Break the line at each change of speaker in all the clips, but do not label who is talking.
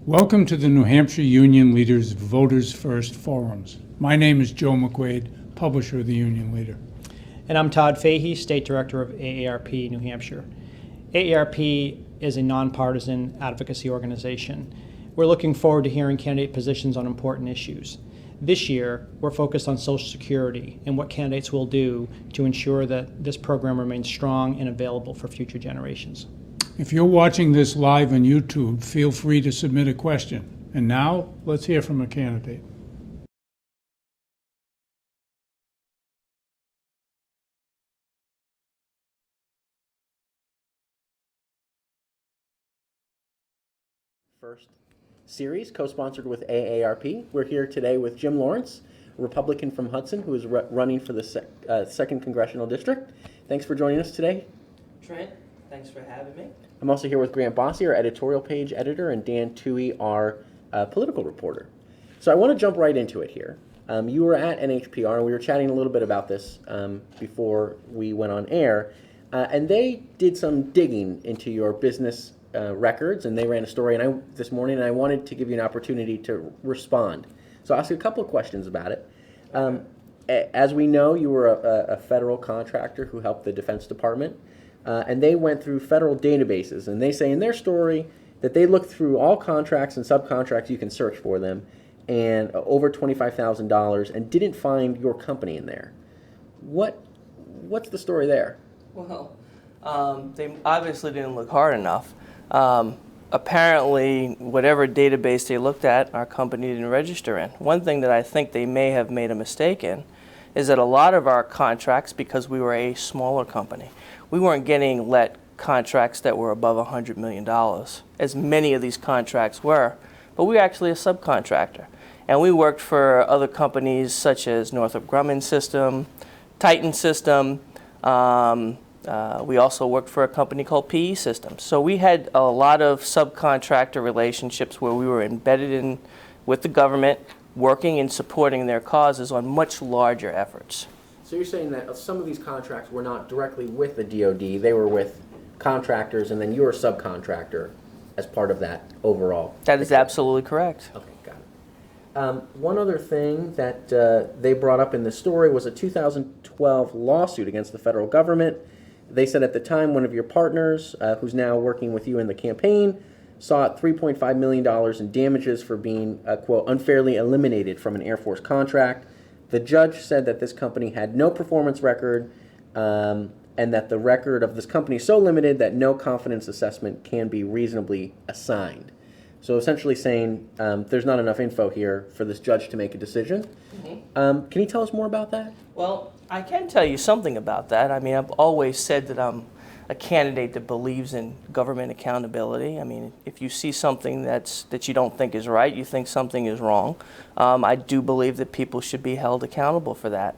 Welcome to the New Hampshire Union Leaders Voters First Forums. My name is Joe McQuaid, publisher of the Union Leader.
And I'm Todd Fahey, State Director of AARP New Hampshire. AARP is a nonpartisan advocacy organization. We're looking forward to hearing candidate positions on important issues. This year, we're focused on Social Security and what candidates will do to ensure that this program remains strong and available for future generations.
If you're watching this live on YouTube, feel free to submit a question. And now, let's hear from a candidate.
First series, co-sponsored with AARP. We're here today with Jim Lawrence, a Republican from Hudson, who is running for the 2nd Congressional District. Thanks for joining us today.
Trent, thanks for having me.
I'm also here with Grant Bossie, our editorial page editor, and Dan Toohey, our political reporter. So I want to jump right into it here. You were at NHPR, and we were chatting a little bit about this before we went on air, and they did some digging into your business records, and they ran a story this morning, and I wanted to give you an opportunity to respond. So I'll ask you a couple of questions about it. As we know, you were a federal contractor who helped the Defense Department. And they went through federal databases, and they say in their story that they looked through all contracts and subcontracts, you can search for them, and over $25,000, and didn't find your company in there. What's the story there?
Well, they obviously didn't look hard enough. Apparently, whatever database they looked at, our company didn't register in. One thing that I think they may have made a mistake in is that a lot of our contracts, because we were a smaller company, we weren't getting let contracts that were above $100 million, as many of these contracts were, but we were actually a subcontractor. And we worked for other companies such as Northrop Grumman System, Titan System. We also worked for a company called PE Systems. So we had a lot of subcontractor relationships where we were embedded in with the government, working and supporting their causes on much larger efforts.
So you're saying that some of these contracts were not directly with the DoD, they were with contractors, and then you were a subcontractor as part of that overall?
That is absolutely correct.
Okay, got it. One other thing that they brought up in the story was a 2012 lawsuit against the federal government. They said at the time one of your partners, who's now working with you in the campaign, sought $3.5 million in damages for being, quote, unfairly eliminated from an Air Force contract. The judge said that this company had no performance record and that the record of this company is so limited that no confidence assessment can be reasonably assigned. So essentially saying there's not enough info here for this judge to make a decision. Mm-hmm. Can you tell us more about that?
Well, I can tell you something about that. I mean, I've always said that I'm a candidate that believes in government accountability. I mean, if you see something that you don't think is right, you think something is wrong, I do believe that people should be held accountable for that.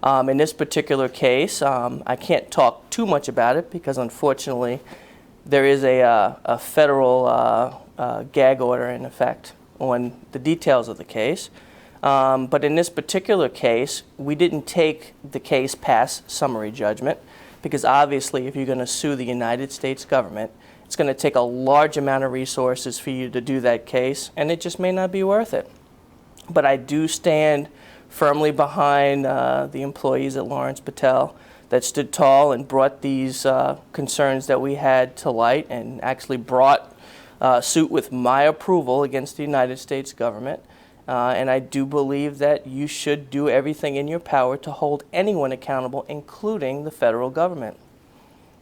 In this particular case, I can't talk too much about it because unfortunately there is a federal gag order in effect on the details of the case. But in this particular case, we didn't take the case past summary judgment, because obviously if you're going to sue the United States government, it's going to take a large amount of resources for you to do that case, and it just may not be worth it. But I do stand firmly behind the employees at Lawrence Patel that stood tall and brought these concerns that we had to light, and actually brought suit with my approval against the United States government. And I do believe that you should do everything in your power to hold anyone accountable, including the federal government.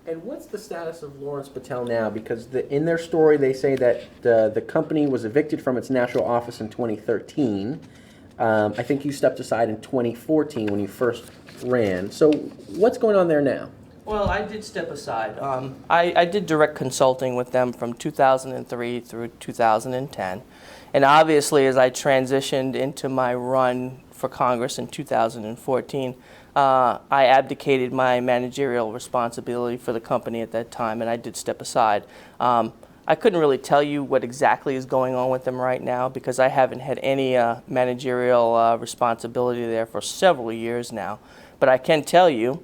And what's the status of Lawrence Patel now? Because in their story they say that the company was evicted from its national office in 2013. I think you stepped aside in 2014 when you first ran. So what's going on there now?
Well, I did step aside. I did direct consulting with them from 2003 through 2010. And obviously, as I transitioned into my run for Congress in 2014, I abdicated my managerial responsibility for the company at that time, and I did step aside. I couldn't really tell you what exactly is going on with them right now because I haven't had any managerial responsibility there for several years now. But I can tell you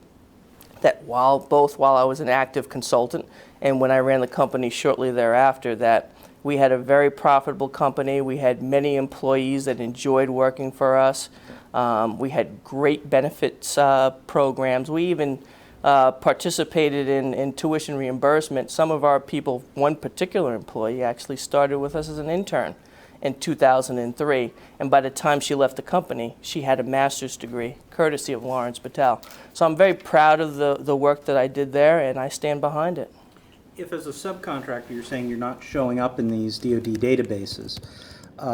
that while I was an active consultant and when I ran the company shortly thereafter, that We had a very profitable company. We had many employees that enjoyed working for us. We had great benefits programs. We even participated in tuition reimbursement. Some of our people, one particular employee actually started with us as an intern in 2003, and by the time she left the company, she had a master's degree, courtesy of Lawrence Patel. So I'm very proud of the work that I did there, and I stand behind it.
If as a subcontractor you're saying you're not showing up in these DoD databases,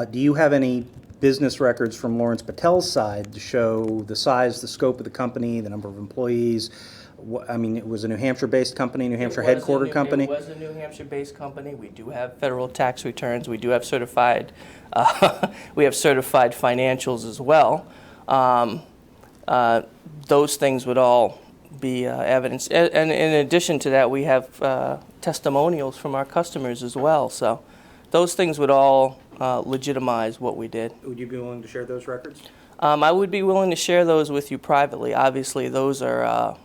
do you have any business records from Lawrence Patel's side to show the size, the scope of the company, the number of employees? I mean, it was a New Hampshire-based company, New Hampshire headquartered company?
It was a New Hampshire-based company. We do have federal tax returns. We do have certified, we have certified financials as well. Those things would all be evidence. And in addition to that, we have testimonials from our customers as well. So those things would all legitimize what we did.
Would you be willing to share those records?
I would be willing to share those with you privately. Obviously, those are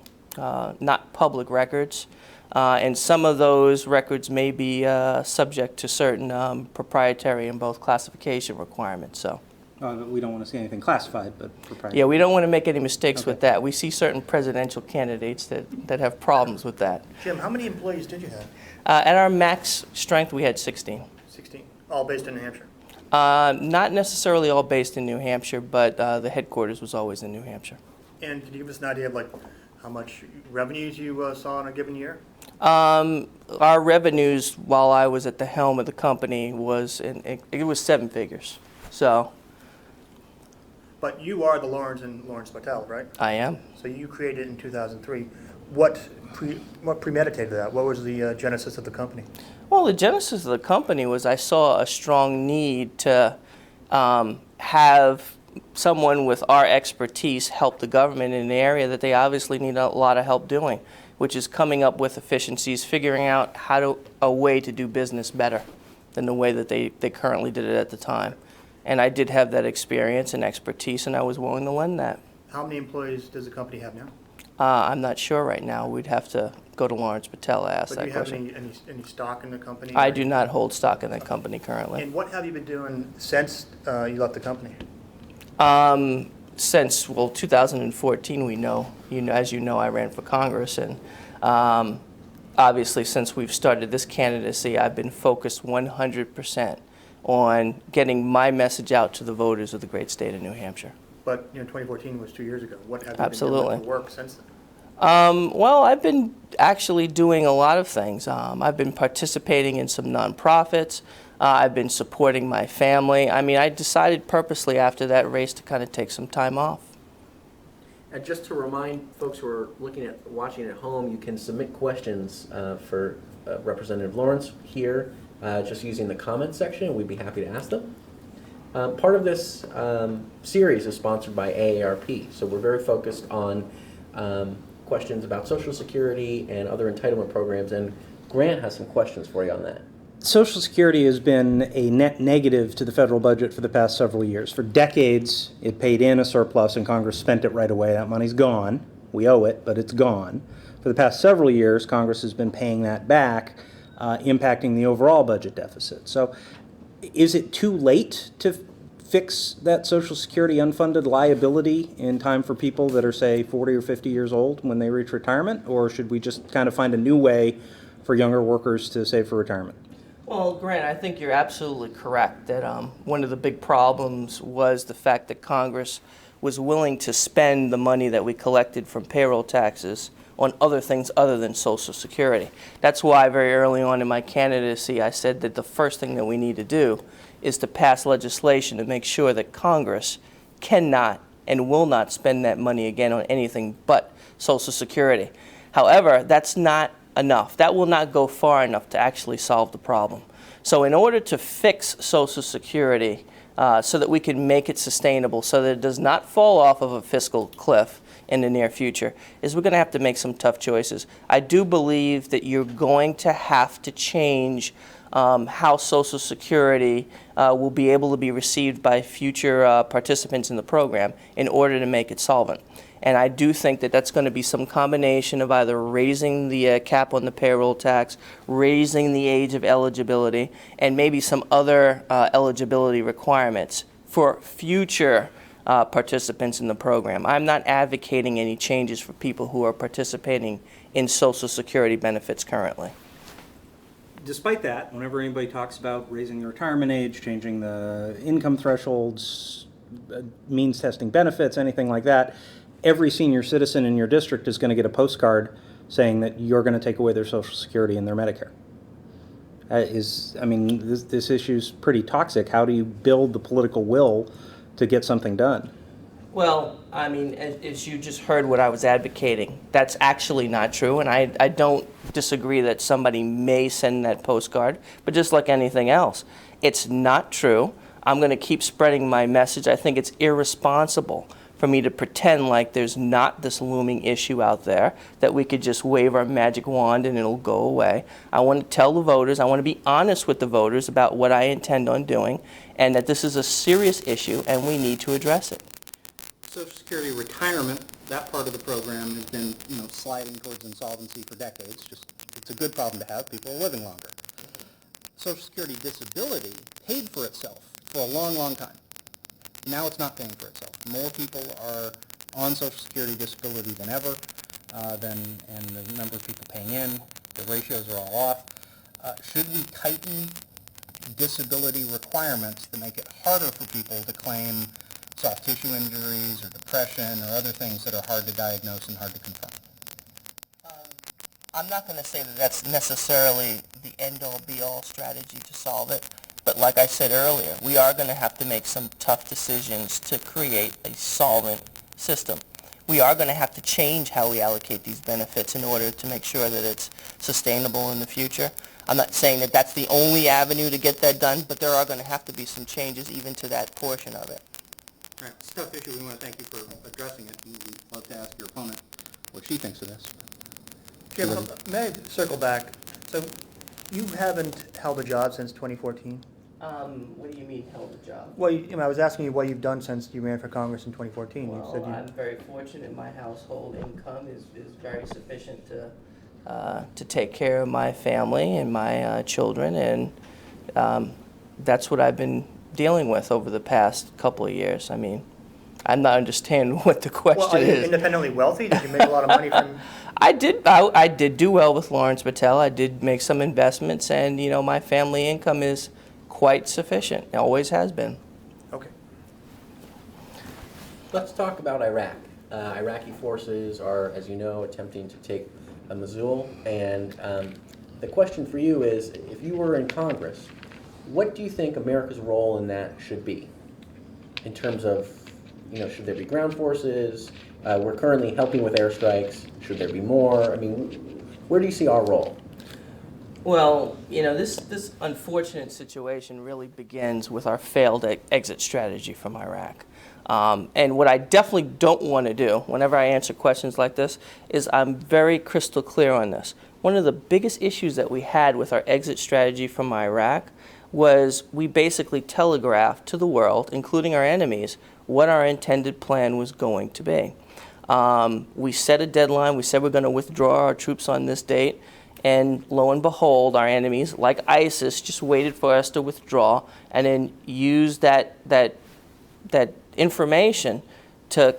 not public records, and some of those records may be subject to certain proprietary and both classification requirements. So,
We don't want to see anything classified, but proprietary.
yeah, we don't want to make any mistakes
Okay.
with that. We see certain presidential candidates that have problems with that.
Jim, how many employees did you have?
At our max strength, we had 16.
16. All based in New Hampshire?
Not necessarily all based in New Hampshire, but the headquarters was always in New Hampshire.
And can you give us an idea of like how much revenues you saw in a given year?
Our revenues while I was at the helm of the company was, it was 7 figures. So
But you are the Lawrence and Lawrence Patel, right?
I am.
So you created it in 2003. What premeditated that? What was the genesis of the company?
Well, the genesis of the company was I saw a strong need to have someone with our expertise help the government in an area that they obviously need a lot of help doing, which is coming up with efficiencies, figuring out a way to do business better than the way that they currently did it at the time. And I did have that experience and expertise, and I was willing to lend that.
How many employees does the company have now?
I'm not sure right now. We'd have to go to Lawrence Patel to ask
But
that
do you have
question.
any stock in the company?
I do not hold stock in that company currently.
And what have you been doing since you left the company?
Since 2014, as you know, I ran for Congress, and obviously since we've started this candidacy, I've been focused 100% on getting my message out to the voters of the great state of New Hampshire.
But 2014 was 2 years ago. What have you
Absolutely.
been doing for work since then?
Well, I've been actually doing a lot of things. I've been participating in some nonprofits. I've been supporting my family. I mean, I decided purposely after that race to kind of take some time off.
And just to remind folks who are watching at home, you can submit questions for Representative Lawrence here, just using the comments section, and we'd be happy to ask them. Part of this series is sponsored by AARP, so we're very focused on questions about Social Security and other entitlement programs, and Grant has some questions for you on that.
Social Security has been a net negative to the federal budget for the past several years. For decades, it paid in a surplus and Congress spent it right away. That money's gone. We owe it, but it's gone. For the past several years, Congress has been paying that back, impacting the overall budget deficit. So is it too late to fix that Social Security unfunded liability in time for people that are, say, 40 or 50 years old when they reach retirement? Or should we just kind of find a new way for younger workers to save for retirement?
Well, Grant, I think you're absolutely correct that one of the big problems was the fact that Congress was willing to spend the money that we collected from payroll taxes on other things other than Social Security. That's why very early on in my candidacy I said that the first thing that we need to do is to pass legislation to make sure that Congress cannot and will not spend that money again on anything but Social Security. However, that's not enough. That will not go far enough to actually solve the problem. So in order to fix Social Security so that we can make it sustainable, so that it does not fall off of a fiscal cliff in the near future, is we're going to have to make some tough choices. I do believe that you're going to have to change how Social Security will be able to be received by future participants in the program in order to make it solvent. And I do think that that's going to be some combination of either raising the cap on the payroll tax, raising the age of eligibility, and maybe some other eligibility requirements for future participants in the program. I'm not advocating any changes for people who are participating in Social Security benefits currently.
Despite that, whenever anybody talks about raising the retirement age, changing the income thresholds, means testing benefits, anything like that, every senior citizen in your district is going to get a postcard saying that you're going to take away their Social Security and their Medicare. This issue's pretty toxic. How do you build the political will to get something done?
Well, I mean, as you just heard what I was advocating, that's actually not true, and I don't disagree that somebody may send that postcard, but just like anything else, it's not true. I'm going to keep spreading my message. I think it's irresponsible for me to pretend like there's not this looming issue out there, that we could just wave our magic wand and it'll go away. I want to tell the voters, I want to be honest with the voters about what I intend on doing, and that this is a serious issue and we need to address it.
Social Security retirement, that part of the program has been, sliding towards insolvency for decades. It's a good problem to have. People are living longer. Social Security disability paid for itself for a long, long time. Now it's not paying for itself. More people are on Social Security disability than ever, and the number of people paying in, the ratios are all off. Should we tighten disability requirements to make it harder for people to claim soft tissue injuries or depression or other things that are hard to diagnose and hard to confirm?
I'm not going to say that that's necessarily the end-all be-all strategy to solve it, but like I said earlier, we are going to have to make some tough decisions to create a solvent system. We are going to have to change how we allocate these benefits in order to make sure that it's sustainable in the future. I'm not saying that that's the only avenue to get that done, but there are going to have to be some changes even to that portion of it.
All right, it's a tough issue. We want to thank you for addressing it. We'd love to ask your opponent what she thinks of this.
Jim, may I circle back? So you haven't held a job since 2014?
What do you mean held a job?
Well, I was asking you what you've done since you ran for Congress in 2014.
Well,
you said
I'm very fortunate. My household income is very sufficient to take care of my family and my children, and that's what I've been dealing with over the past couple of years. I mean, I'm not understanding what the question
Well, are you
is.
independently wealthy? Did you make a lot of money from...
I did do well with Lawrence Patel. I did make some investments, and my family income is quite sufficient. It always has been.
Okay.
Let's talk about Iraq. Iraqi forces are, as you know, attempting to take Mosul, and the question for you is, if you were in Congress, what do you think America's role in that should be? In terms of, should there be ground forces? We're currently helping with airstrikes. Should there be more? I mean, where do you see our role?
Well, this unfortunate situation really begins with our failed exit strategy from Iraq. And what I definitely don't want to do whenever I answer questions like this is I'm very crystal clear on this. One of the biggest issues that we had with our exit strategy from Iraq was we basically telegraphed to the world, including our enemies, what our intended plan was going to be. We set a deadline. We said we're going to withdraw our troops on this date. And lo and behold, our enemies, like ISIS, just waited for us to withdraw and then used that information to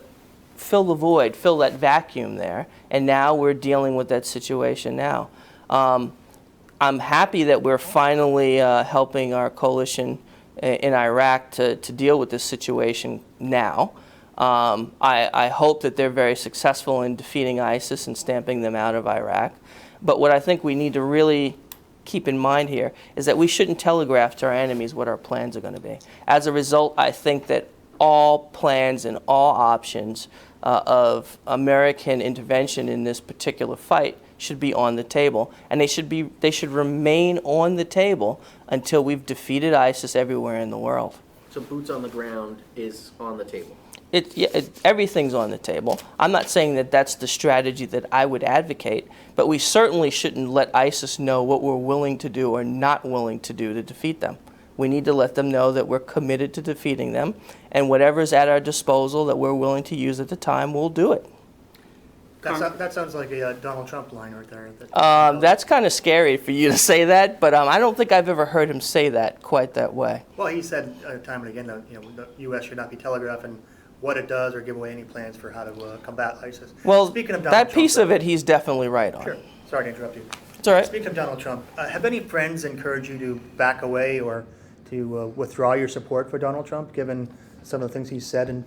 fill the void, fill that vacuum there. And now we're dealing with that situation now. I'm happy that we're finally helping our coalition in Iraq to deal with this situation now. I hope that they're very successful in defeating ISIS and stamping them out of Iraq. But what I think we need to really keep in mind here is that we shouldn't telegraph to our enemies what our plans are going to be. As a result, I think that all plans and all options of American intervention in this particular fight should be on the table, and they should remain on the table until we've defeated ISIS everywhere in the world.
So boots on the ground is on the table.
everything's on the table. I'm not saying that that's the strategy that I would advocate, but we certainly shouldn't let ISIS know what we're willing to do or not willing to do to defeat them. We need to let them know that we're committed to defeating them, and whatever's at our disposal that we're willing to use at the time, we'll do it.
That sounds like a Donald Trump line right there.
That's kind of scary for you to say that, but I don't think I've ever heard him say that quite that way.
Well, he said time and again that the U.S. should not be telegraphing what it does or give away any plans for how to combat ISIS.
Well,
Speaking of Donald
that
Trump,
piece of it, he's definitely right on.
Sure. Sorry to interrupt you.
It's all right.
Speaking of Donald Trump, have any friends encouraged you to back away or to withdraw your support for Donald Trump, given some of the things he's said? And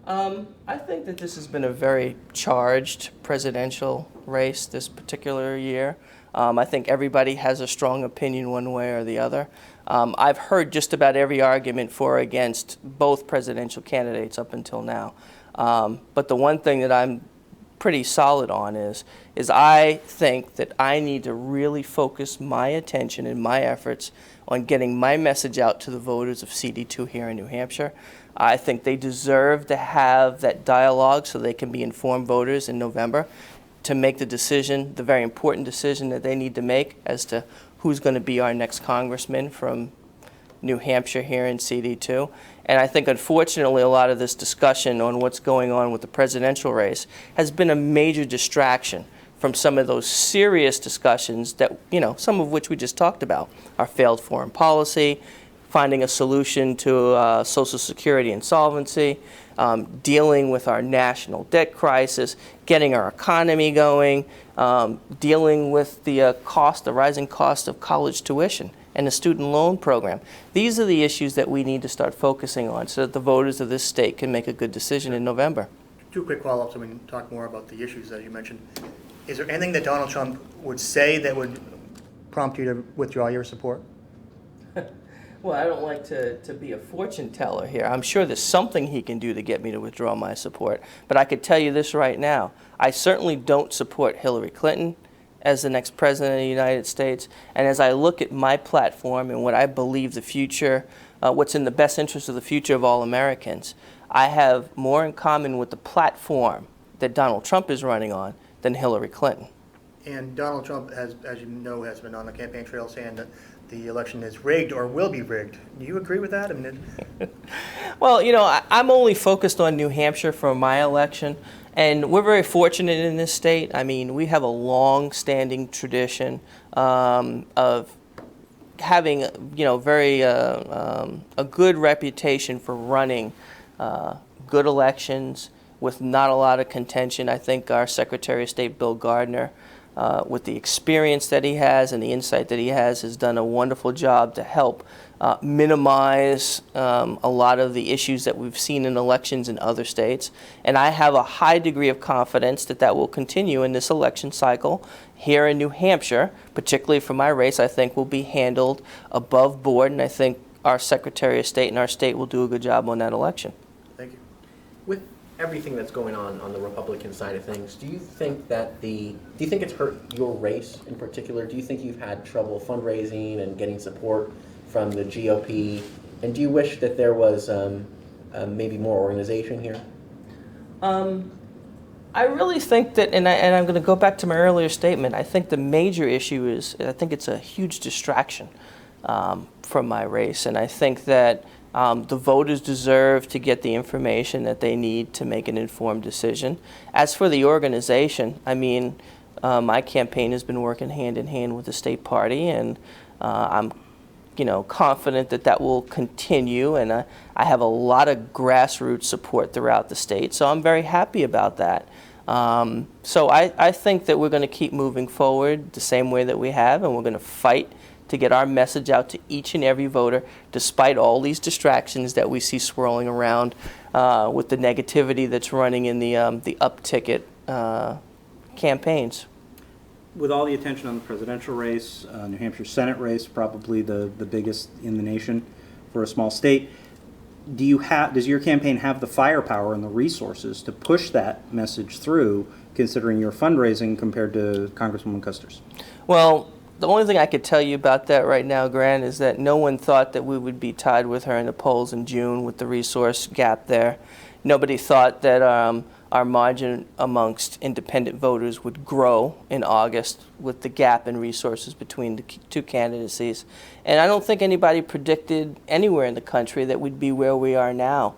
I think that this has been a very charged presidential race this particular year. I think everybody has a strong opinion one way or the other. I've heard just about every argument for or against both presidential candidates up until now. But the one thing that I'm pretty solid on is I think that I need to really focus my attention and my efforts on getting my message out to the voters of CD2 here in New Hampshire. I think they deserve to have that dialogue so they can be informed voters in November to make the decision, the very important decision that they need to make as to who's going to be our next congressman from New Hampshire here in CD2. And I think, unfortunately, a lot of this discussion on what's going on with the presidential race has been a major distraction from some of those serious discussions that, some of which we just talked about, our failed foreign policy, finding a solution to Social Security insolvency, dealing with our national debt crisis, getting our economy going, dealing with the rising cost of college tuition and the student loan program. These are the issues that we need to start focusing on so that the voters of this state can make a good decision in November.
two quick follow-ups so we can talk more about the issues that you mentioned. Is there anything that Donald Trump would say that would prompt you to withdraw your support?
Well, I don't like to be a fortune teller here. I'm sure there's something he can do to get me to withdraw my support. But I could tell you this right now. I certainly don't support Hillary Clinton as the next president of the United States. And as I look at my platform and what I believe the future, what's in the best interest of the future of all Americans, I have more in common with the platform that Donald Trump is running on than Hillary Clinton.
And Donald Trump, has been on the campaign trail saying that the election is rigged or will be rigged. Do you agree with that?
Well, I'm only focused on New Hampshire for my election, and we're very fortunate in this state. I mean, we have a long-standing tradition of having, a good reputation for running good elections with not a lot of contention. I think our Secretary of State, Bill Gardner, with the experience that he has and the insight that he has done a wonderful job to help minimize a lot of the issues that we've seen in elections in other states. And I have a high degree of confidence that that will continue in this election cycle here in New Hampshire, particularly for my race. I think will be handled above board, and I think our Secretary of State and our state will do a good job on that election.
Thank you.
With everything that's going on the Republican side of things, do you think it's hurt your race in particular? Do you think you've had trouble fundraising and getting support from the GOP? And do you wish that there was maybe more organization here?
I really think that, and I'm going to go back to my earlier statement, I think the major issue is, I think it's a huge distraction from my race, and I think that the voters deserve to get the information that they need to make an informed decision. As for the organization, I mean, my campaign has been working hand in hand with the state party, and I'm confident that that will continue, and I have a lot of grassroots support throughout the state, so I'm very happy about that. So I think that we're going to keep moving forward the same way that we have, and we're going to fight to get our message out to each and every voter, despite all these distractions that we see swirling around with the negativity that's running in the up-ticket campaigns.
With all the attention on the presidential race, New Hampshire Senate race, probably the biggest in the nation for a small state, does your campaign have the firepower and the resources to push that message through, considering your fundraising compared to Congresswoman Custer's?
Well, The only thing I could tell you about that right now, Grant, is that no one thought that we would be tied with her in the polls in June with the resource gap there. Nobody thought that our margin amongst independent voters would grow in August with the gap in resources between the two candidacies. And I don't think anybody predicted anywhere in the country that we'd be where we are now.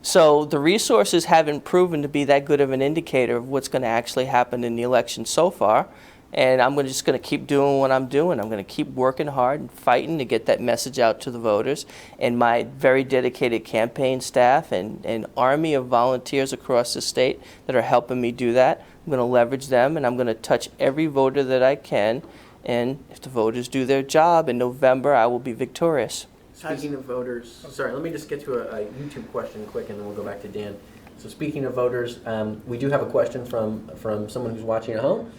So the resources haven't proven to be that good of an indicator of what's going to actually happen in the election so far. And I'm just going to keep doing what I'm doing. I'm going to keep working hard and fighting to get that message out to the voters. And my very dedicated campaign staff and an army of volunteers across the state that are helping me do that, I'm going to leverage them, and I'm going to touch every voter that I can. And if the voters do their job in November, I will be victorious.
Speaking of voters, sorry, let me just get to a YouTube question quick, and then we'll go back to Dan. So speaking of voters, we do have a question from someone who's watching at home.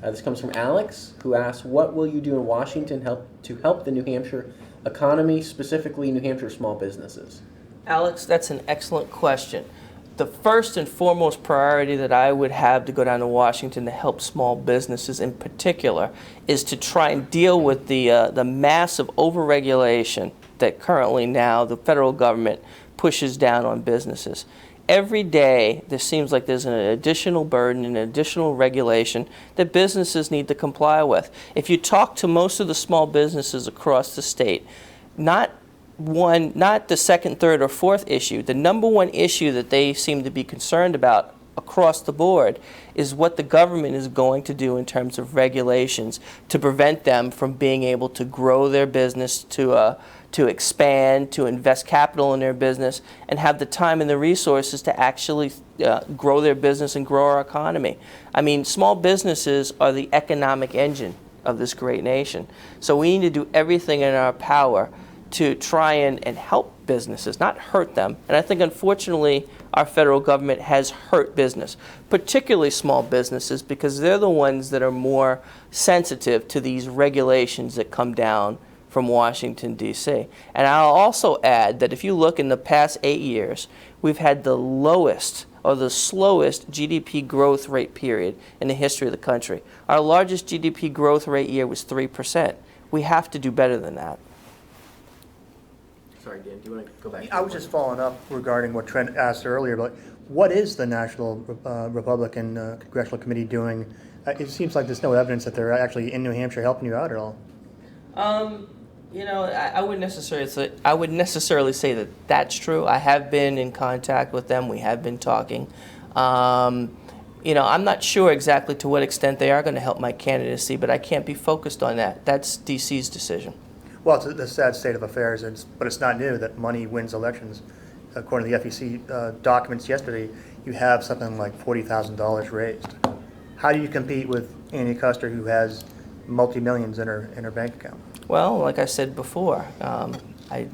This comes from Alex, who asks, what will you do in Washington to help the New Hampshire economy, specifically New Hampshire small businesses?
Alex, that's an excellent question. The first and foremost priority that I would have to go down to Washington to help small businesses in particular is to try and deal with the massive overregulation that currently now the federal government pushes down on businesses. Every day, there seems like there's an additional burden and additional regulation that businesses need to comply with. If you talk to most of the small businesses across the state, not the second, third, or fourth issue, the number one issue that they seem to be concerned about across the board is what the government is going to do in terms of regulations to prevent them from being able to grow their business, to expand, to invest capital in their business, and have the time and the resources to actually grow their business and grow our economy. I mean, small businesses are the economic engine of this great nation. So we need to do everything in our power to try and help businesses, not hurt them. And I think, unfortunately, our federal government has hurt business, particularly small businesses, because they're the ones that are more sensitive to these regulations that come down from Washington, D.C. And I'll also add that if you look in the past 8 years, we've had the lowest or the slowest GDP growth rate period in the history of the country. Our largest GDP growth rate year was 3%. We have to do better than that.
Sorry, Dan, do you want to go back?
I was just following up regarding what Trent asked earlier, but what is the National Republican Congressional Committee doing? It seems like there's no evidence that they're actually in New Hampshire helping you out at all.
I wouldn't necessarily say that that's true. I have been in contact with them. We have been talking. I'm not sure exactly to what extent they are going to help my candidacy, but I can't be focused on that. That's D.C.'s decision.
Well, it's the sad state of affairs, but it's not new that money wins elections. According to the FEC documents yesterday, you have something like $40,000 raised. How do you compete with Annie Custer, who has multi-millions in her bank account?
Well, like I said before, I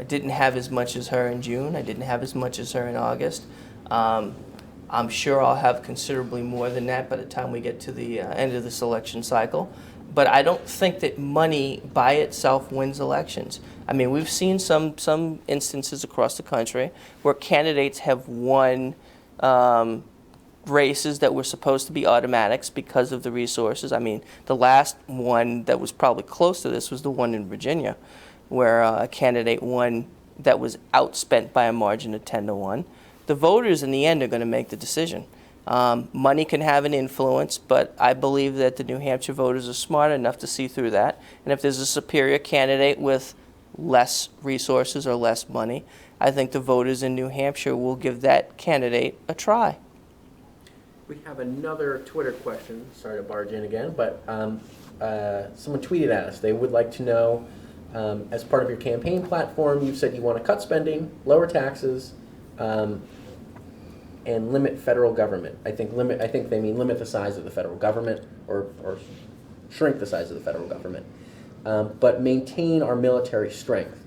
didn't have as much as her in June. I didn't have as much as her in August. I'm sure I'll have considerably more than that by the time we get to the end of this election cycle. But I don't think that money by itself wins elections. I mean, we've seen some instances across the country where candidates have won races that were supposed to be automatics because of the resources. I mean, the last one that was probably close to this was the one in Virginia, where a candidate won that was outspent by a margin of 10-1. The voters in the end are going to make the decision. Money can have an influence, but I believe that the New Hampshire voters are smart enough to see through that. And if there's a superior candidate with less resources or less money, I think the voters in New Hampshire will give that candidate a try.
We have another Twitter question. Sorry to barge in again, but someone tweeted at us. They would like to know, as part of your campaign platform, you've said you want to cut spending, lower taxes, and limit federal government. I think they mean limit the size of the federal government or shrink the size of the federal government, but maintain our military strength.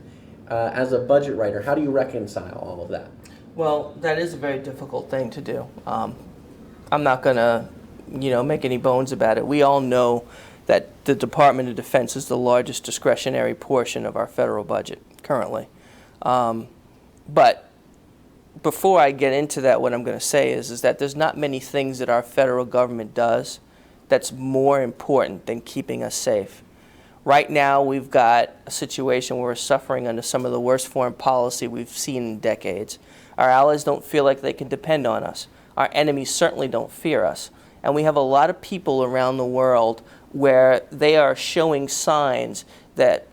As a budget writer, how do you reconcile all of that?
Well, that is a very difficult thing to do. I'm not going to, make any bones about it. We all know that the Department of Defense is the largest discretionary portion of our federal budget currently. But before I get into that, what I'm going to say is that there's not many things that our federal government does that's more important than keeping us safe. Right now, we've got a situation where we're suffering under some of the worst foreign policy we've seen in decades. Our allies don't feel like they can depend on us. Our enemies certainly don't fear us. And we have a lot of people around the world where they are showing signs that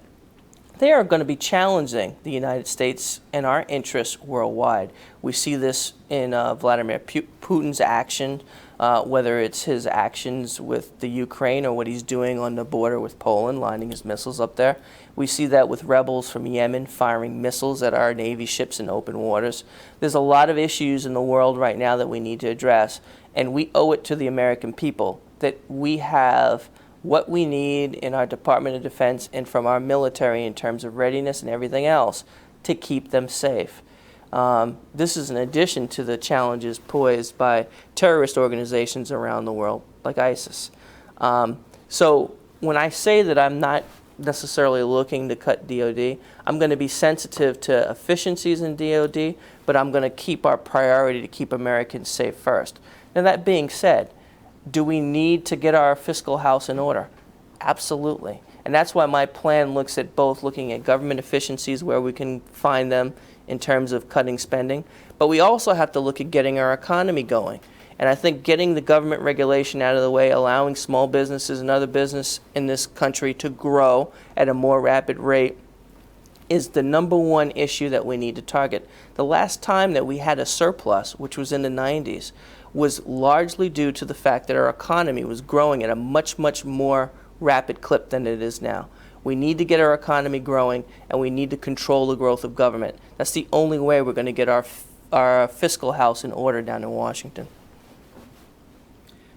they are going to be challenging the United States and our interests worldwide. We see this in Vladimir Putin's action, whether it's his actions with the Ukraine or what he's doing on the border with Poland, lining his missiles up there. We see that with rebels from Yemen firing missiles at our Navy ships in open waters. There's a lot of issues in the world right now that we need to address, and we owe it to the American people that we have what we need in our Department of Defense and from our military in terms of readiness and everything else to keep them safe. This is in addition to the challenges posed by terrorist organizations around the world, like ISIS. So when I say that I'm not necessarily looking to cut DOD, I'm going to be sensitive to efficiencies in DOD, but I'm going to keep our priority to keep Americans safe first. Now, that being said, do we need to get our fiscal house in order? Absolutely. And that's why my plan looks at both looking at government efficiencies where we can find them in terms of cutting spending, but we also have to look at getting our economy going. And I think getting the government regulation out of the way, allowing small businesses and other business in this country to grow at a more rapid rate is the number one issue that we need to target. The last time that we had a surplus, which was in the 90s, was largely due to the fact that our economy was growing at a much, much more rapid clip than it is now. We need to get our economy growing, and we need to control the growth of government. That's the only way we're going to get our fiscal house in order down in Washington.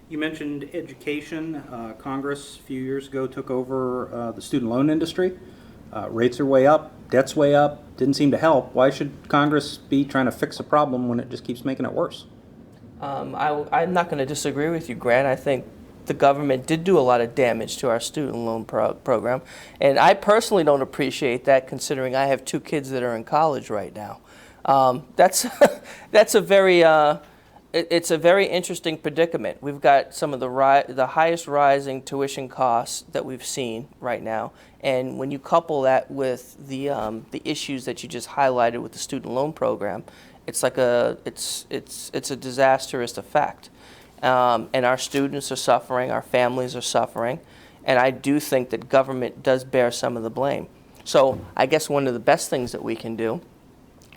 You mentioned education. Congress a few years ago took over the student loan industry. Rates are way up, debt's way up, didn't seem to help. Why should Congress be trying to fix a problem when it just keeps making it worse?
I'm not going to disagree with you, Grant. I think the government did do a lot of damage to our student loan program, and I personally don't appreciate that, considering I have 2 kids that are in college right now. That's a very it's a very interesting predicament. We've got some of the highest rising tuition costs that we've seen right now, and when you couple that with the issues that you just highlighted with the student loan program, it's like it's a disastrous effect. And our students are suffering, our families are suffering, and I do think that government does bear some of the blame. So I guess one of the best things that we can do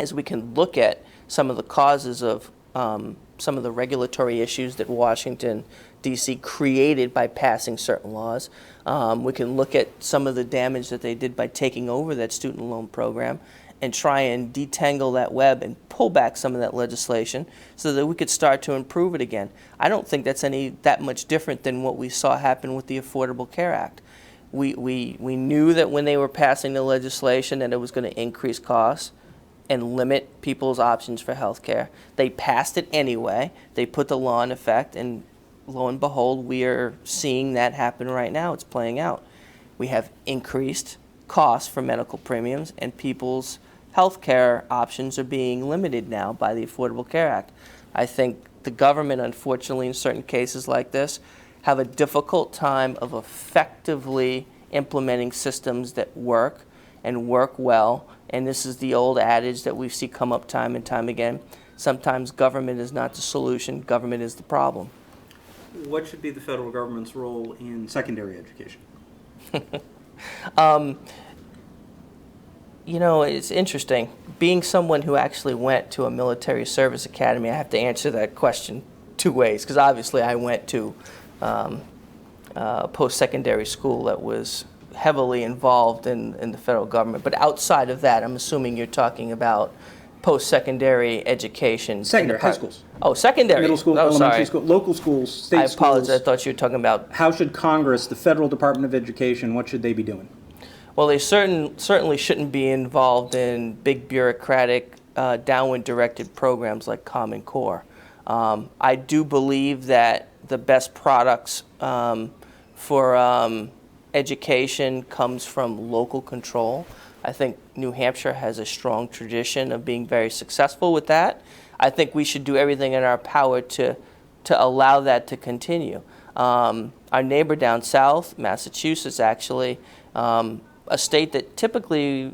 is we can look at some of the causes of some of the regulatory issues that Washington, D.C. created by passing certain laws. We can look at some of the damage that they did by taking over that student loan program and try and detangle that web and pull back some of that legislation so that we could start to improve it again. I don't think that's that much different than what we saw happen with the Affordable Care Act. We knew that when they were passing the legislation that it was going to increase costs and limit people's options for health care. They passed it anyway. They put the law in effect, and lo and behold, we are seeing that happen right now. It's playing out. We have increased costs for medical premiums, and people's health care options are being limited now by the Affordable Care Act. I think the government, unfortunately, in certain cases like this, have a difficult time of effectively implementing systems that work and work well. And this is the old adage that we see come up time and time again. Sometimes government is not the solution, government is the problem.
What should be the federal government's role in secondary education?
You know, it's interesting. Being someone who actually went to a military service academy, I have to answer that question 2 ways, because obviously I went to post-secondary school that was heavily involved in the federal government. But outside of that, I'm assuming you're talking about post-secondary education.
Secondary, high schools.
Oh, secondary.
Middle school,
oh,
elementary
sorry.
school, local schools, state
I
schools.
apologize. I thought you were talking about.
How should Congress, the Federal Department of Education, what should they be doing?
Well, they certainly shouldn't be involved in big bureaucratic, downward-directed programs like Common Core. I do believe that the best products for education comes from local control. I think New Hampshire has a strong tradition of being very successful with that. I think we should do everything in our power to allow that to continue. Our neighbor down south, Massachusetts, actually, a state that typically,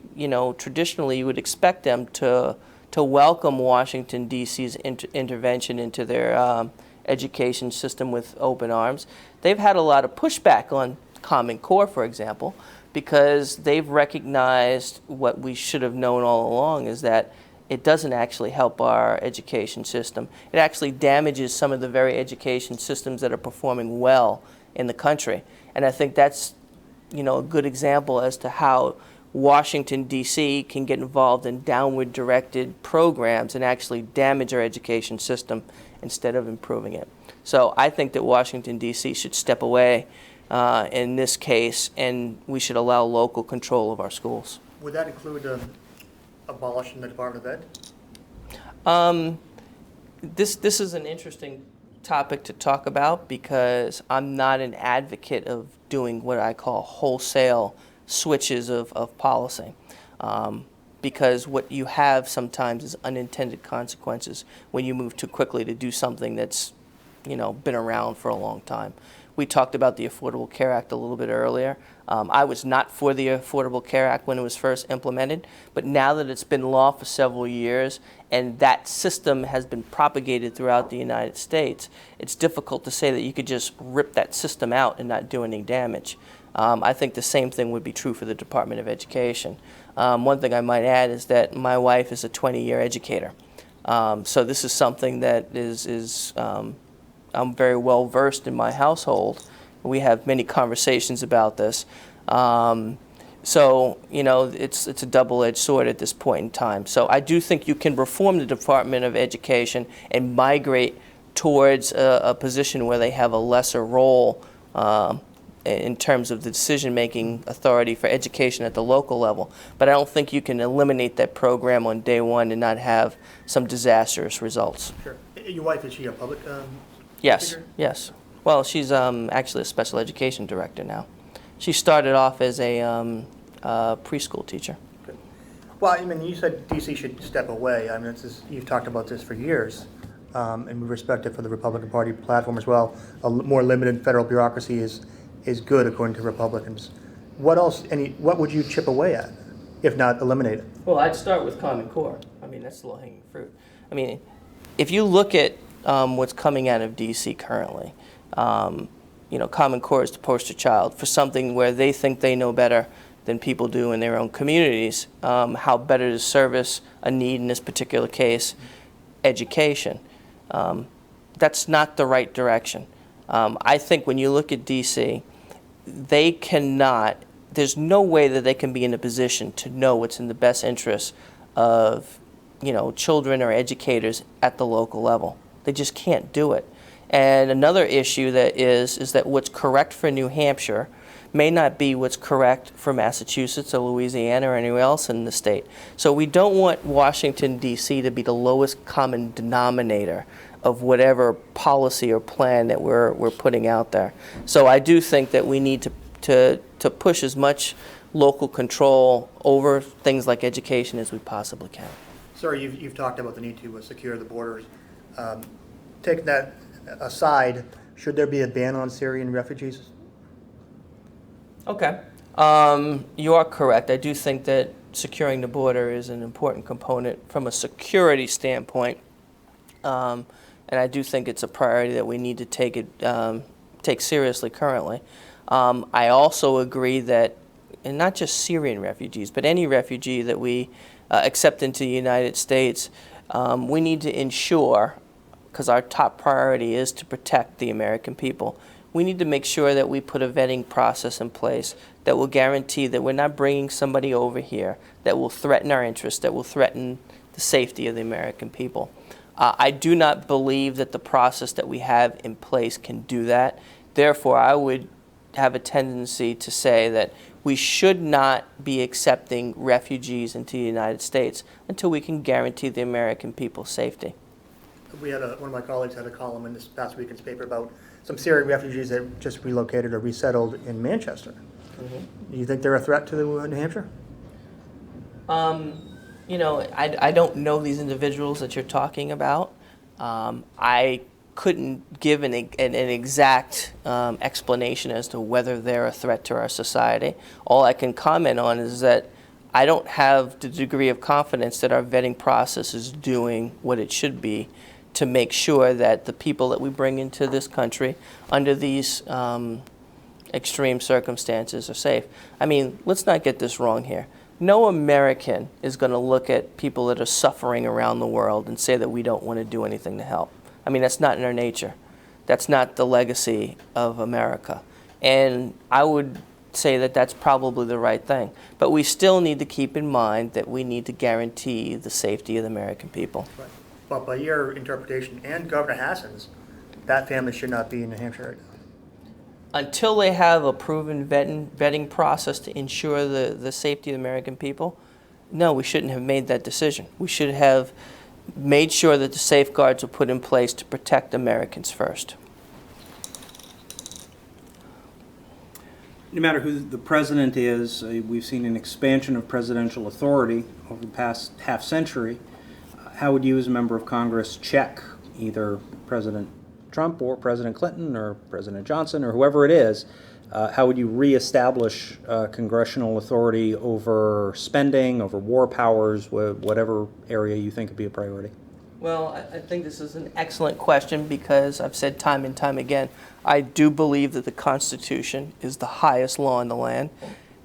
traditionally you would expect them to welcome Washington, D.C.'s intervention into their education system with open arms. They've had a lot of pushback on Common Core, for example, because they've recognized what we should have known all along, is that it doesn't actually help our education system. It actually damages some of the very education systems that are performing well in the country. And I think that's, a good example as to how Washington, D.C. can get involved in downward directed programs and actually damage our education system instead of improving it. So I think that Washington, D.C. should step away in this case, and we should allow local control of our schools.
Would that include abolishing the Department of Ed?
This is an interesting topic to talk about, because I'm not an advocate of doing what I call wholesale switches of policy, because what you have sometimes is unintended consequences when you move too quickly to do something that's been around for a long time. We talked about the Affordable Care Act a little bit earlier. I was not for the Affordable Care Act when it was first implemented, but now that it's been law for several years and that system has been propagated throughout the United States, it's difficult to say that you could just rip that system out and not do any damage. I think the same thing would be true for the Department of Education. One thing I might add is that my wife is a 20-year educator. So this is something that is I'm very well versed in my household. We have many conversations about this. So, it's a double-edged sword at this point in time. So I do think you can reform the Department of Education and migrate towards a position where they have a lesser role in terms of the decision-making authority for education at the local level. But I don't think you can eliminate that program on day one and not have some disastrous results.
Sure. Your wife, is she a public
Yes,
figure?
yes. Well, she's actually a special education director now. She started off as a preschool teacher.
Well, I mean, you said D.C. should step away. I mean, you've talked about this for years, and we respect it for the Republican Party platform as well. A more limited federal bureaucracy is good, according to Republicans. What else? What would you chip away at, if not eliminate it?
Well, I'd start with Common Core. I mean, that's the low-hanging fruit. I mean, if you look at what's coming out of D.C. currently, Common Core is the poster child for something where they think they know better than people do in their own communities, how better to service a need, in this particular case, education. That's not the right direction. I think when you look at D.C., there's no way that they can be in a position to know what's in the best interest of, children or educators at the local level. They just can't do it. And another issue that is that what's correct for New Hampshire may not be what's correct for Massachusetts or Louisiana or anywhere else in the state. So we don't want Washington, D.C. to be the lowest common denominator of whatever policy or plan that we're putting out there. So I do think that we need to push as much local control over things like education as we possibly can.
Sir, you've talked about the need to secure the borders. Taking that aside, should there be a ban on Syrian refugees?
Okay. You are correct. I do think that securing the border is an important component from a security standpoint. And I do think it's a priority that we need to take seriously currently. I also agree that, and not just Syrian refugees, but any refugee that we accept into the United States, we need to ensure, because our top priority is to protect the American people, we need to make sure that we put a vetting process in place that will guarantee that we're not bringing somebody over here that will threaten our interests, that will threaten the safety of the American people. I do not believe that the process that we have in place can do that. Therefore, I would have a tendency to say that we should not be accepting refugees into the United States until we can guarantee the American people's safety.
We had one of my colleagues had a column in this past week's paper about some Syrian refugees that just relocated or resettled in Manchester. Mm-hmm. Do you think they're a threat to New Hampshire?
I don't know these individuals that you're talking about. I couldn't give an exact explanation as to whether they're a threat to our society. All I can comment on is that I don't have the degree of confidence that our vetting process is doing what it should be to make sure that the people that we bring into this country under these extreme circumstances are safe. I mean, let's not get this wrong here. No American is going to look at people that are suffering around the world and say that we don't want to do anything to help. I mean, that's not in our nature. That's not the legacy of America. And I would say that that's probably the right thing. But we still need to keep in mind that we need to guarantee the safety of the American people.
Right. But by your interpretation and Governor Hassan's, that family should not be in New Hampshire right now.
Until they have a proven vetting process to ensure the safety of the American people, no, we shouldn't have made that decision. We should have made sure that the safeguards were put in place to protect Americans first.
No matter who the president is, we've seen an expansion of presidential authority over the past half century. How would you, as a member of Congress, check either President Trump or President Clinton or President Johnson or whoever it is? How would you reestablish congressional authority over spending, over war powers, whatever area you think would be a priority?
Well, I think this is an excellent question because I've said time and time again, I do believe that the Constitution is the highest law in the land,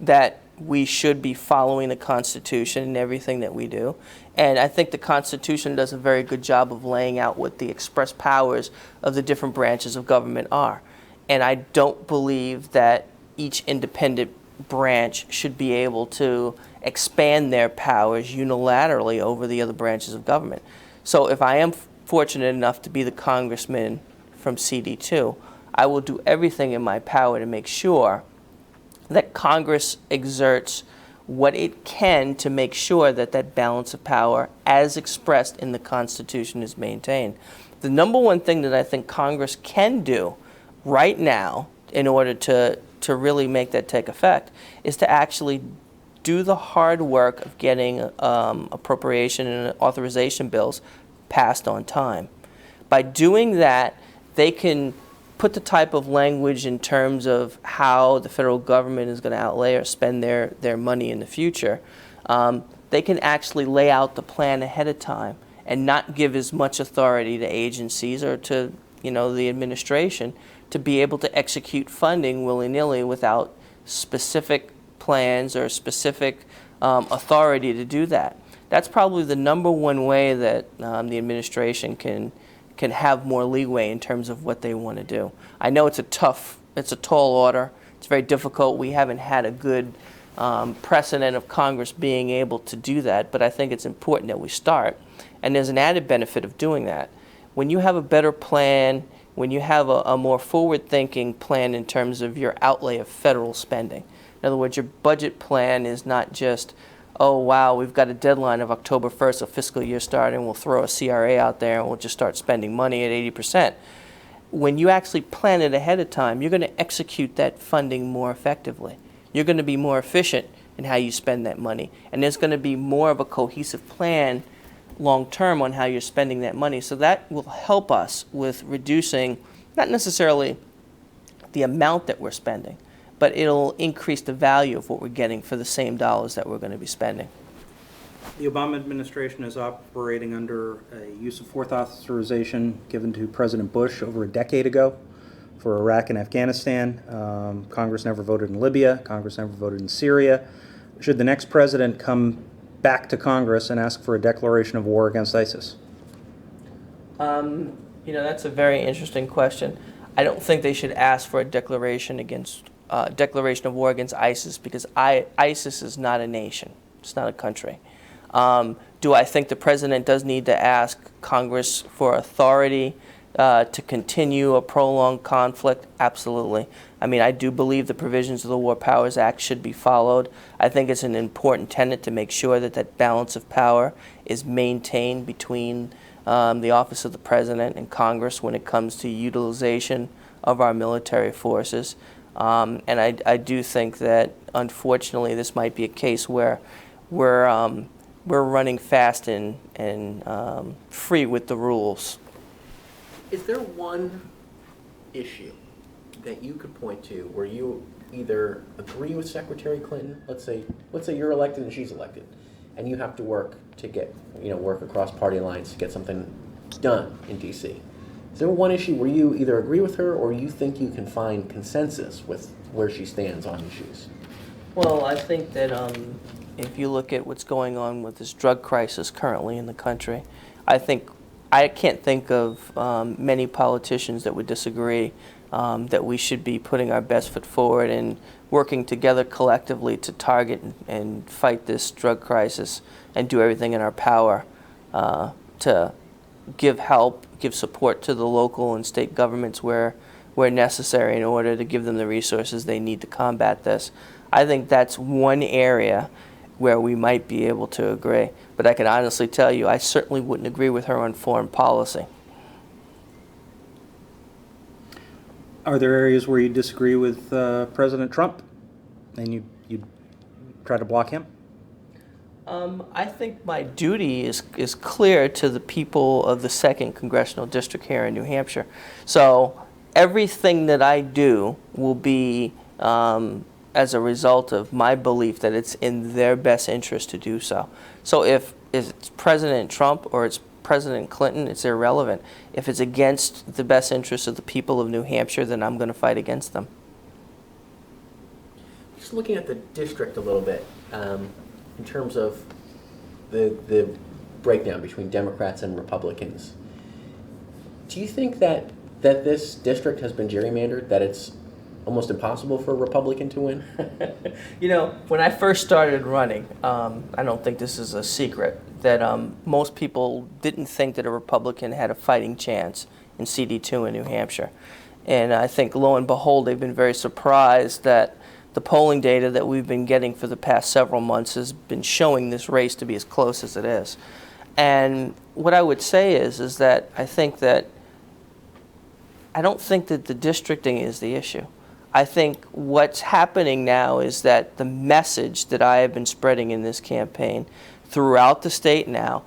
that we should be following the Constitution in everything that we do. And I think the Constitution does a very good job of laying out what the express powers of the different branches of government are. And I don't believe that each independent branch should be able to expand their powers unilaterally over the other branches of government. So if I am fortunate enough to be the congressman from CD2, I will do everything in my power to make sure that Congress exerts what it can to make sure that that balance of power, as expressed in the Constitution, is maintained. The number one thing that I think Congress can do right now in order to really make that take effect is to actually do the hard work of getting appropriation and authorization bills passed on time. By doing that, they can put the type of language in terms of how the federal government is going to outlay or spend their money in the future. They can actually lay out the plan ahead of time and not give as much authority to agencies or to the administration to be able to execute funding willy-nilly without specific plans or specific authority to do that. That's probably the number one way that the administration can have more leeway in terms of what they want to do. I know it's a tall order. It's very difficult. We haven't had a good precedent of Congress being able to do that, but I think it's important that we start. And there's an added benefit of doing that. When you have a better plan, when you have a more forward-thinking plan in terms of your outlay of federal spending. In other words, your budget plan is not just, oh, wow, we've got a deadline of October 1st, a fiscal year starting, we'll throw a CRA out there and we'll just start spending money at 80%. When you actually plan it ahead of time, you're going to execute that funding more effectively. You're going to be more efficient in how you spend that money. And there's going to be more of a cohesive plan long term on how you're spending that money. So that will help us with reducing, not necessarily the amount that we're spending, but it'll increase the value of what we're getting for the same dollars that we're going to be spending.
The Obama administration is operating under a use of force authorization given to President Bush over a decade ago for Iraq and Afghanistan. Congress never voted in Libya. Congress never voted in Syria. Should the next president come back to Congress and ask for a declaration of war against ISIS?
That's a very interesting question. I don't think they should ask for a declaration of war against ISIS because ISIS is not a nation. It's not a country. Do I think the president does need to ask Congress for authority to continue a prolonged conflict? Absolutely. I mean, I do believe the provisions of the War Powers Act should be followed. I think it's an important tenet to make sure that that balance of power is maintained between the office of the president and Congress when it comes to utilization of our military forces. And I do think that, unfortunately, this might be a case where we're running fast and free with the rules.
Is there one issue that you could point to where you either agree with Secretary Clinton, let's say you're elected and she's elected, and you have to work to get, work across party lines to get something done in DC? Is there one issue where you either agree with her or you think you can find consensus with where she stands on issues?
Well, I think that if you look at what's going on with this drug crisis currently in the country, I can't think of many politicians that would disagree that we should be putting our best foot forward and working together collectively to target and fight this drug crisis and do everything in our power to give help, give support to the local and state governments where necessary in order to give them the resources they need to combat this. I think that's one area where we might be able to agree. But I can honestly tell you, I certainly wouldn't agree with her on foreign policy.
Are there areas where you disagree with President Trump and you try to block him?
I think my duty is clear to the people of the 2nd Congressional District here in New Hampshire. So everything that I do will be as a result of my belief that it's in their best interest to do so. So if it's President Trump or it's President Clinton, it's irrelevant. If it's against the best interest of the people of New Hampshire, then I'm going to fight against them.
Just looking at the district a little bit, in terms of the breakdown between Democrats and Republicans, do you think that this district has been gerrymandered, that it's almost impossible for a Republican to win?
When I first started running, I don't think this is a secret, that most people didn't think that a Republican had a fighting chance in CD2 in New Hampshire. And I think, lo and behold, they've been very surprised that the polling data that we've been getting for the past several months has been showing this race to be as close as it is. And what I would say is that I don't think that the districting is the issue. I think what's happening now is that the message that I have been spreading in this campaign throughout the state now,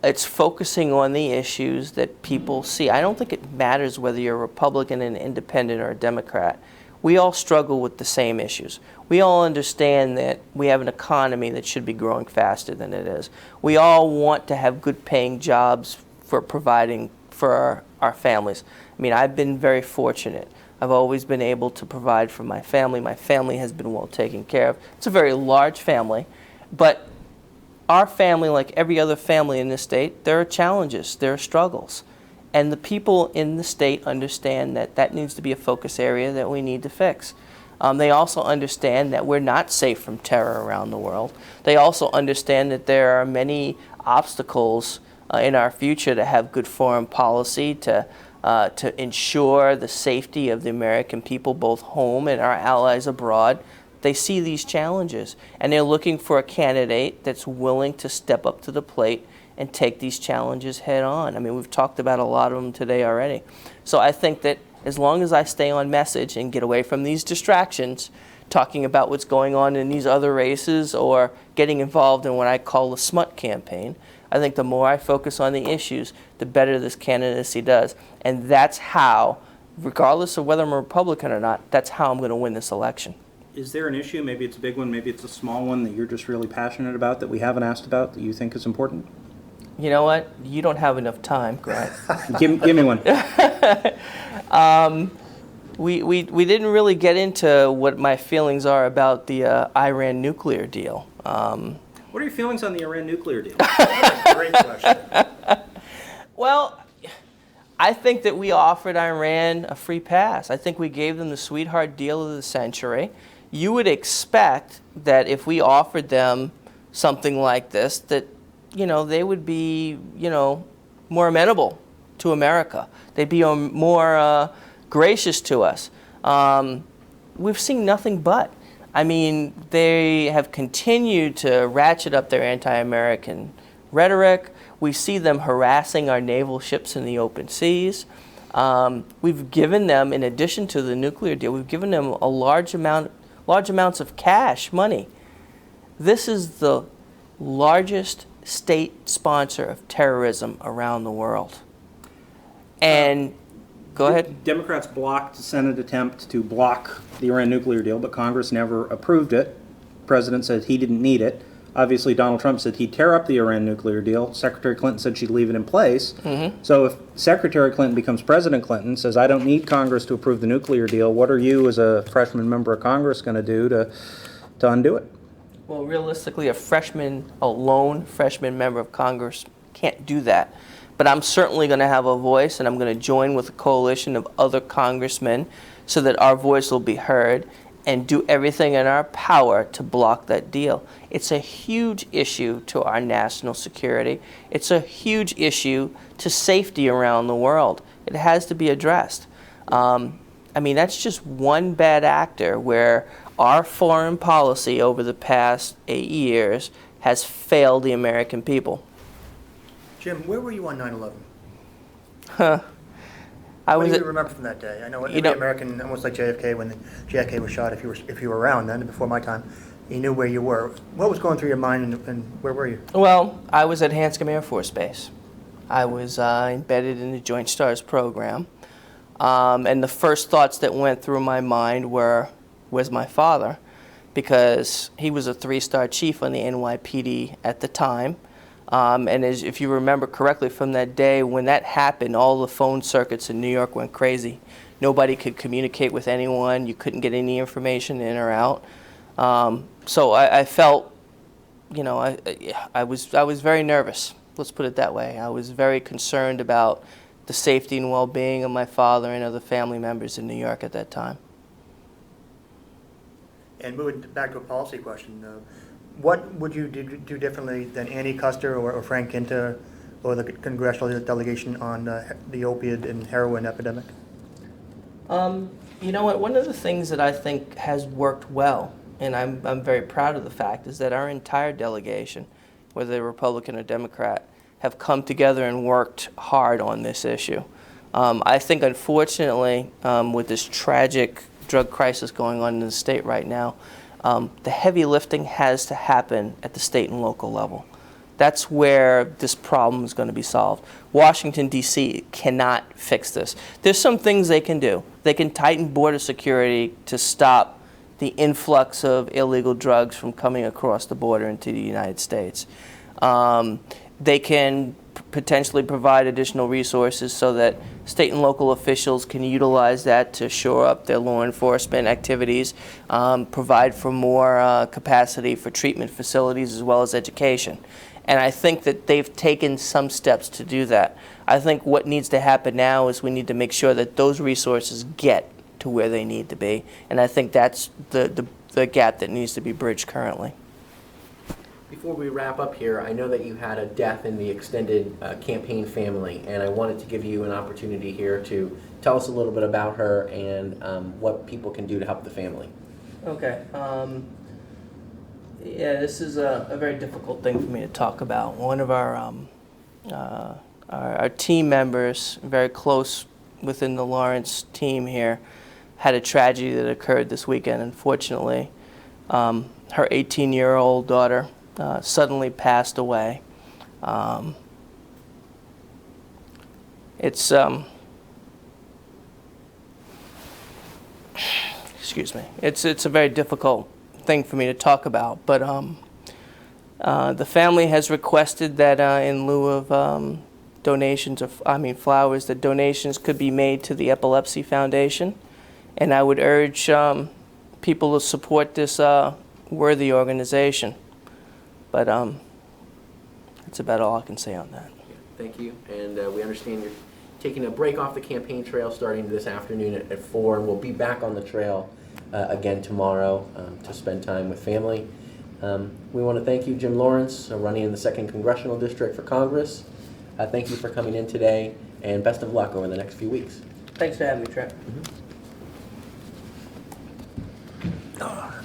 it's focusing on the issues that people see. I don't think it matters whether you're a Republican, an independent, or a Democrat. We all struggle with the same issues. We all understand that we have an economy that should be growing faster than it is. We all want to have good paying jobs for providing for our families. I mean, I've been very fortunate. I've always been able to provide for my family. My family has been well taken care of. It's a very large family, but our family, like every other family in this state, there are challenges, there are struggles. And the people in the state understand that that needs to be a focus area that we need to fix. They also understand that we're not safe from terror around the world. They also understand that there are many obstacles in our future to have good foreign policy, to ensure the safety of the American people, both home and our allies abroad. They see these challenges, and they're looking for a candidate that's willing to step up to the plate and take these challenges head on. I mean, we've talked about a lot of them today already. So I think that as long as I stay on message and get away from these distractions, talking about what's going on in these other races or getting involved in what I call the smut campaign, I think the more I focus on the issues, the better this candidacy does. And that's how, regardless of whether I'm a Republican or not, that's how I'm going to win this election.
Is there an issue, maybe it's a big one, maybe it's a small one, that you're just really passionate about that we haven't asked about that you think is important?
You know what? You don't have enough time, Grant.
Give me one.
We didn't really get into what my feelings are about the Iran nuclear deal.
What are your feelings on the Iran nuclear deal?
Great question.
Well, I think that we offered Iran a free pass. I think we gave them the sweetheart deal of the century. You would expect that if we offered them something like this, that they would be, more amenable to America. They'd be more gracious to us. We've seen nothing but. I mean, they have continued to ratchet up their anti-American rhetoric. We see them harassing our naval ships in the open seas. We've given them, in addition to the nuclear deal, we've given them a large amounts of cash, money. This is the largest state sponsor of terrorism around the world. And go ahead.
Democrats blocked the Senate attempt to block the Iran nuclear deal, but Congress never approved it. The president said he didn't need it. Obviously, Donald Trump said he'd tear up the Iran nuclear deal. Secretary Clinton said she'd leave it in place. So if Secretary Clinton becomes President Clinton, says, I don't need Congress to approve the nuclear deal, what are you as a freshman member of Congress going to do to undo it?
Well, realistically, a lone freshman member of Congress can't do that. But I'm certainly going to have a voice, and I'm going to join with a coalition of other congressmen so that our voice will be heard and do everything in our power to block that deal. It's a huge issue to our national security. It's a huge issue to safety around the world. It has to be addressed. I mean, that's just one bad actor where our foreign policy over the past 8 years has failed the American people.
Jim, where were you on 9/11? What do you remember from that day? I know every American, almost like JFK, when JFK was shot, if you were around then, before my time, you knew where you were. What was going through your mind, and where were you?
Well, I was at Hanscom Air Force Base. I was embedded in the Joint Stars program. And the first thoughts that went through my mind was my father, because he was a 3-star chief on the NYPD at the time. And if you remember correctly from that day, when that happened, all the phone circuits in New York went crazy. Nobody could communicate with anyone. You couldn't get any information in or out. So I felt, I was very nervous. Let's put it that way. I was very concerned about the safety and well-being of my father and other family members in New York at that time.
And moving back to a policy question, what would you do differently than Andy Custer or Frank Ginter or the congressional delegation on the opiate and heroin epidemic?
You know what? One of the things that I think has worked well, and I'm very proud of the fact, is that our entire delegation, whether they're Republican or Democrat, have come together and worked hard on this issue. I think, unfortunately, with this tragic drug crisis going on in the state right now, the heavy lifting has to happen at the state and local level. That's where this problem is going to be solved. Washington, D.C. cannot fix this. There's some things they can do. They can tighten border security to stop the influx of illegal drugs from coming across the border into the United States. They can potentially provide additional resources so that state and local officials can utilize that to shore up their law enforcement activities, provide for more capacity for treatment facilities as well as education. And I think that they've taken some steps to do that. I think what needs to happen now is we need to make sure that those resources get to where they need to be. And I think that's the gap that needs to be bridged currently.
Before we wrap up here, I know that you had a death in the extended campaign family, and I wanted to give you an opportunity here to tell us a little bit about her and what people can do to help the family.
Okay. Yeah, this is a very difficult thing for me to talk about. One of our team members, very close within the Lawrence team here, had a tragedy that occurred this weekend. Unfortunately, her 18-year-old daughter suddenly passed away. It's excuse me. It's a very difficult thing for me to talk about, but the family has requested that in lieu of donations of, flowers, that donations could be made to the Epilepsy Foundation, and I would urge people to support this worthy organization. But that's about all I can say on that.
Thank you, and we understand you're taking a break off the campaign trail starting this afternoon at 4, and we'll be back on the trail again tomorrow to spend time with family. We want to thank you, Jim Lawrence, running in the 2nd Congressional District for Congress. Thank you for coming in today, and best of luck over the next few weeks.
Thanks for having me, Trent.
Mm-hmm.